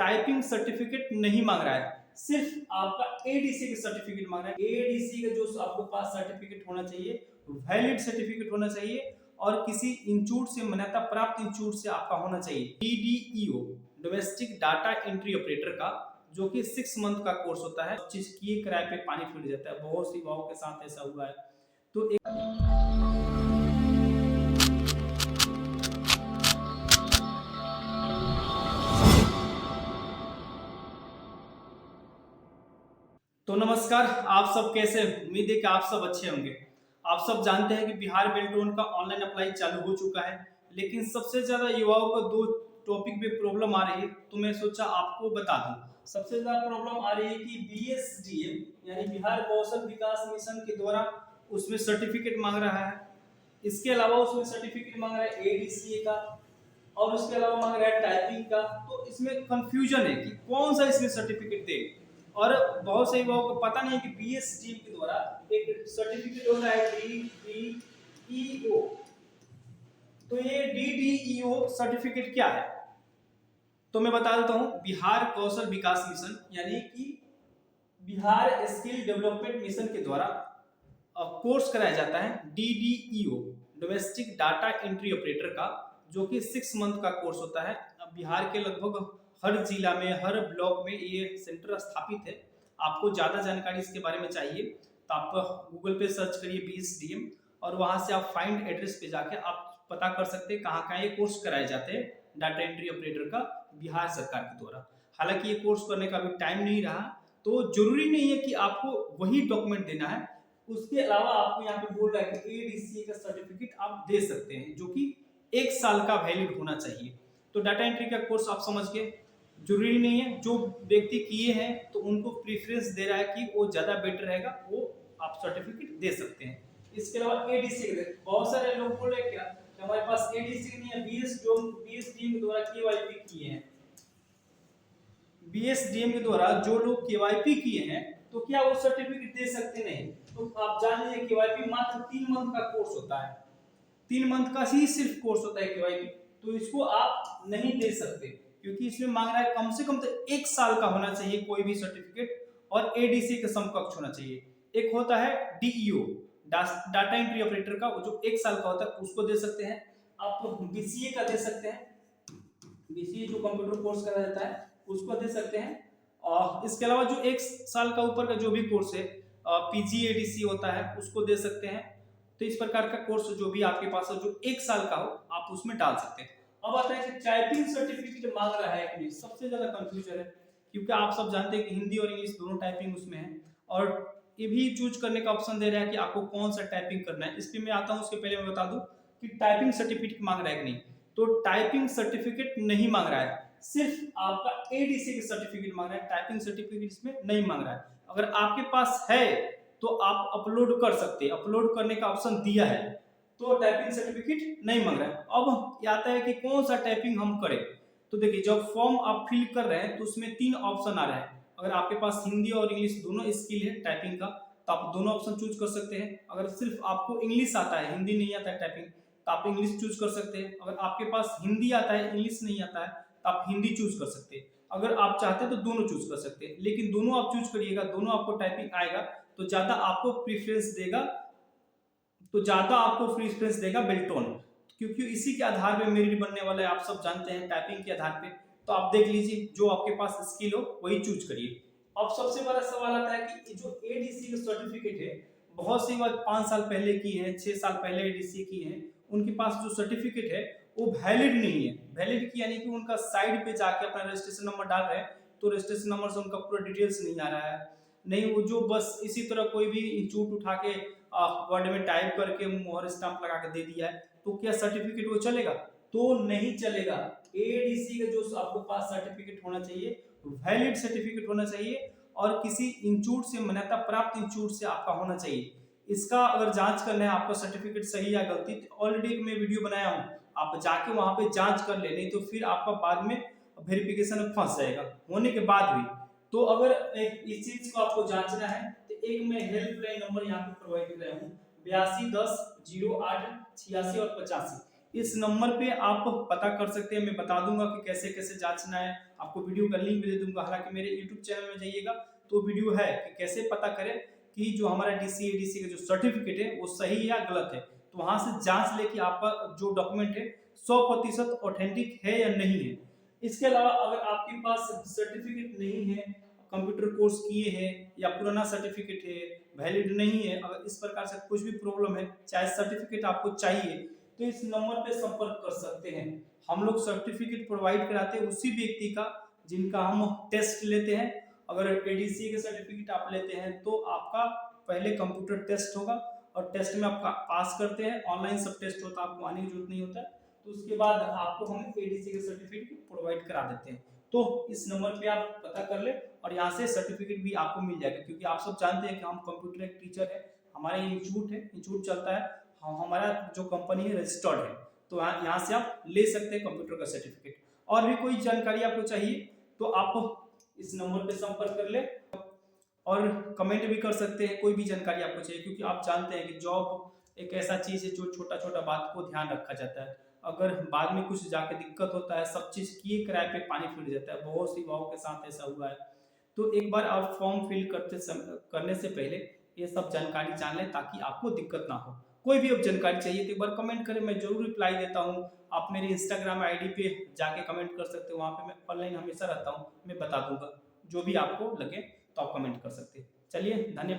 Typing certificate नहीं मांग रहा है, सिर्फ आपका एडीसी का सर्टिफिकेट मांग रहा है। एडीसी का जो आपको पास सर्टिफिकेट होना चाहिए, वैलिड सर्टिफिकेट होना चाहिए और किसी इंस्टीट्यूट से मान्यता प्राप्त इंस्टीट्यूट से आपका होना चाहिए। डीडीईओ डोमेस्टिक डाटा एंट्री ऑपरेटर का, जो कि 6 मंथ का कोर्स होता है। चीज किए किराए पे पानी फिर जाता है, बहुत सी युवाओं के साथ ऐसा हुआ है। तो नमस्कार, आप सब कैसे? उम्मीद है कि आप सब अच्छे होंगे। आप सब जानते हैं कि बिहार बेल्ट्रॉन का ऑनलाइन अप्लाई चालू हो चुका है, लेकिन सबसे ज्यादा युवाओं को दो टॉपिक पे प्रॉब्लम आ रही है, तो मैं सोचा आपको बता दूं। सबसे ज्यादा प्रॉब्लम आ रही है कि बीएसडीएम यानी बिहार कौशल विकास मिशन के द्वारा उसमें सर्टिफिकेट मांग रहा है। इसके अलावा उसमें सर्टिफिकेट मांग रहा है एडीसीए का, और उसके अलावा मांग रहा है टाइपिंग का। तो इसमें कंफ्यूजन है कि कौन सा इसमें सर्टिफिकेट दे, और बहुत से युवाओं को पता नहीं है कि बीएसडी के द्वारा एक सर्टिफिकेट हो रहा है डीडीईओ। तो ये डीडीईओ सर्टिफिकेट क्या है, तो मैं बता देता हूं। बिहार कौशल विकास मिशन यानी कि बिहार स्किल डेवलपमेंट मिशन के द्वारा कोर्स कराया जाता है डीडीईओ डोमेस्टिक डाटा एंट्री ऑपरेटर का, जो कि 6 मंथ का कोर्स होता है। अब बिहार के लगभग हर जिला में, हर ब्लॉक में ये सेंटर स्थापित है। आपको ज्यादा जानकारी इसके बारे में चाहिए तो आप गूगल पे सर्च करिए बीएसडीएम, और वहां से आप फाइंड एड्रेस पे जाके आप पता कर सकते हैं कहाँ कहाँ ये कोर्स कराए जाते हैं डाटा एंट्री ऑपरेटर का बिहार सरकार के द्वारा। हालांकि ये कोर्स करने का भी टाइम नहीं रहा, तो जरूरी नहीं है कि आपको वही डॉक्यूमेंट देना है। उसके अलावा आपको यहाँ पे बोल रहा है कि एडीसीए का सर्टिफिकेट आप दे सकते हैं, जो कि 1 साल का वैलिड होना चाहिए। तो डाटा एंट्री का कोर्स आप समझ गए, जरूरी नहीं है। जो व्यक्ति किए हैं तो उनको प्रेफरेंस दे रहा है कि वो ज्यादा बेटर रहेगा, वो आप सर्टिफिकेट दे सकते हैं। इसके अलावा एडीसी, बहुत सारे लोग बोल रहे क्या कि हमारे पास एडीसी नहीं है, बीएसडीएम के द्वारा केवाईपी किए हैं। बीएसडीएम के द्वारा जो लोग केवाईपी किए हैं, तो क्या वो सर्टिफिकेट दे सकते नहीं? तो आप जान लीजिए केवाईपी मात्र 3 मंथ का कोर्स होता है, 3 मंथ का ही सिर्फ कोर्स होता है केवाईपी। तो इसको आप नहीं दे सकते, क्योंकि इसमें मांग रहा है कम से कम तो 1 साल का होना चाहिए कोई भी सर्टिफिकेट, और एडीसी के समकक्ष होना चाहिए। एक होता है डीईओ डाटा एंट्री ऑपरेटर का, वो जो 1 साल का होता है उसको दे सकते हैं। आप बीसीए का दे सकते हैं, बीसीए जो कंप्यूटर कोर्स करा जाता है उसको दे सकते हैं। और इसके अलावा जो 1 साल का ऊपर का जो भी कोर्स है पीजीएडीसी होता है, उसको दे सकते हैं। तो इस प्रकार का कोर्स जो भी आपके पास हो जो 1 साल का हो, आप उसमें डाल सकते हैं। अब आता है कि टाइपिंग सर्टिफिकेट मांग रहा है कि नहीं, सबसे ज्यादा कंफ्यूजन है, क्योंकि आप सब जानते हैं कि हिंदी और इंग्लिश दोनों टाइपिंग उसमें है, और ये भी चूज करने का ऑप्शन दे रहा है कि आपको कौन सा टाइपिंग करना है। इस पे मैं आता हूं, उसके पहले मैं बता दूं कि टाइपिंग सर्टिफिकेट मांग रहा है कि नहीं। तो टाइपिंग सर्टिफिकेट नहीं मांग रहा है, सिर्फ आपका एडीसी का सर्टिफिकेट मांग रहा है, टाइपिंग सर्टिफिकेट इसमें नहीं मांग रहा है। अगर आपके पास है तो आप अपलोड कर सकते हैं, अपलोड करने का ऑप्शन दिया है, तो टाइपिंग सर्टिफिकेट नहीं मांग रहा है। अब आता है कि कौन सा टाइपिंग हम करें। तो देखिए, जब फॉर्म आप फिल कर रहे हैं तो उसमें 3 ऑप्शन आ रहा है। अगर आपके पास हिंदी और इंग्लिश दोनों स्किल है टाइपिंग का, तो आप दोनों ऑप्शन चूज कर सकते हैं। अगर सिर्फ आपको इंग्लिश आता है, हिंदी नहीं आता है टाइपिंग, तो आप इंग्लिश चूज कर सकते हैं। अगर आपके पास हिंदी आता है, इंग्लिश नहीं आता है, तो आप हिंदी चूज कर सकते हैं। अगर आप चाहते हैं तो दोनों चूज कर सकते हैं, लेकिन दोनों आप चूज करिएगा, दोनों आपको टाइपिंग आएगा तो ज्यादा आपको प्रेफरेंस देगा, तो ज्यादा आपको प्रेफरेंस देगा बेल्ट्रॉन, क्योंकि इसी के आधार पे मेरिट बनने वाला है। आप सब जानते हैं टाइपिंग के आधार पे। तो आप देख लीजिए, जो आपके पास स्किल हो वही चूज करिए। अब सबसे बड़ा सवाल आता है कि जो एडीसी का सर्टिफिकेट है, बहुत सी बात 5 साल पहले की है, 6 साल पहले एडीसी की है, उनके पास जो सर्टिफिकेट है वो वैलिड नहीं है। वैलिड की यानी कि उनका साइड पे जाके अपना रजिस्ट्रेशन नंबर डाल रहे हैं, तो रजिस्ट्रेशन नंबर से उनका पूरा डिटेल्स नहीं आ रहा है। नहीं, वो जो बस इसी तरह कोई भी इंस्टीट्यूट उठा के वर्ड में टाइप करके मोहर स्टाम्प लगा के दे दिया है, तो क्या सर्टिफिकेट वो चलेगा? तो नहीं चलेगा। एडीसी का जो आपको पास सर्टिफिकेट होना चाहिए, वैलिड सर्टिफिकेट होना चाहिए, और किसी इंस्टीट्यूट से मान्यता प्राप्त इंस्टीट्यूट से आपका होना चाहिए। इसका अगर जांच करना है आपका सर्टिफिकेट सही या गलती, तो ऑलरेडी मैं वीडियो बनाया हूं, आप जाके वहां पे जांच कर ले, नहीं तो फिर आपका बाद में वेरिफिकेशन में फंस जाएगा होने के बाद भी। तो अगर इस चीज को आपको जांचना है तो एक मैं हेल्पलाइन नंबर यहाँ पे प्रोवाइड कर रहा हूँ, 8210 08 86 और 85। इस नंबर पे आप पता कर सकते हैं। मैं बता दूंगा कि कैसे कैसे जांचना है, आपको वीडियो का लिंक भी दे दूंगा। हालांकि मेरे यूट्यूब चैनल में जाइएगा तो वीडियो है कि कैसे पता करें कि जो हमारा डीसी एडीसी का जो सर्टिफिकेट है वो सही या गलत है। तो वहां से जांच ले कि आपका जो डॉक्यूमेंट है 100% ऑथेंटिक है या नहीं है। इसके अलावा अगर आपके पास सर्टिफिकेट नहीं है, कंप्यूटर कोर्स किए हैं या पुराना सर्टिफिकेट है, वैलिड नहीं है, अगर इस प्रकार से कुछ भी प्रॉब्लम है, चाहे सर्टिफिकेट आपको चाहिए, तो इस नंबर पे संपर्क कर सकते हैं। हम लोग सर्टिफिकेट प्रोवाइड कराते हैं उसी व्यक्ति का जिनका हम टेस्ट लेते हैं। अगर एडीसी का सर्टिफिकेट आप लेते हैं तो आपका पहले कंप्यूटर टेस्ट होगा और टेस्ट में आप पास करते हैं, ऑनलाइन सब टेस्ट होता है, आपको आने की जरूरत नहीं होता है। तो उसके बाद आपको हम एडीसी का सर्टिफिकेट प्रोवाइड करा देते हैं। तो इस नंबर पे आप पता कर ले और यहाँ से सर्टिफिकेट भी आपको मिल जाएगा, क्योंकि आप सब जानते हैं कि हम कंप्यूटर एक टीचर है, हमारा इंस्टीट्यूट है, इंस्टीट्यूट चलता है, हमारा जो कंपनी है रजिस्टर्ड है। तो यहाँ से आप ले सकते हैं कंप्यूटर का सर्टिफिकेट। और भी कोई जानकारी आपको चाहिए तो आप इस नंबर पे संपर्क कर ले और कमेंट भी कर सकते हैं, कोई भी जानकारी आपको चाहिए, क्योंकि आप जानते हैं कि जॉब एक ऐसा चीज है जो छोटा छोटा बात को ध्यान रखा जाता है। अगर बाद में कुछ जाके दिक्कत होता है, सब चीज किए किराए पे पानी फिर जाता है, बहुत सी युवाओं के साथ ऐसा हुआ है। तो एक बार आप फॉर्म फिल करने से पहले ये सब जानकारी जान लें ताकि आपको दिक्कत ना हो। कोई भी अब जानकारी चाहिए तो एक बार कमेंट करें, मैं जरूर रिप्लाई देता हूँ। आप मेरे इंस्टाग्राम आईडी पे जाके कमेंट कर सकते हो, वहाँ पे मैं ऑनलाइन हमेशा रहता हूँ, मैं बता दूंगा जो भी आपको लगे तो आप कमेंट कर सकते हैं। चलिए, धन्यवाद।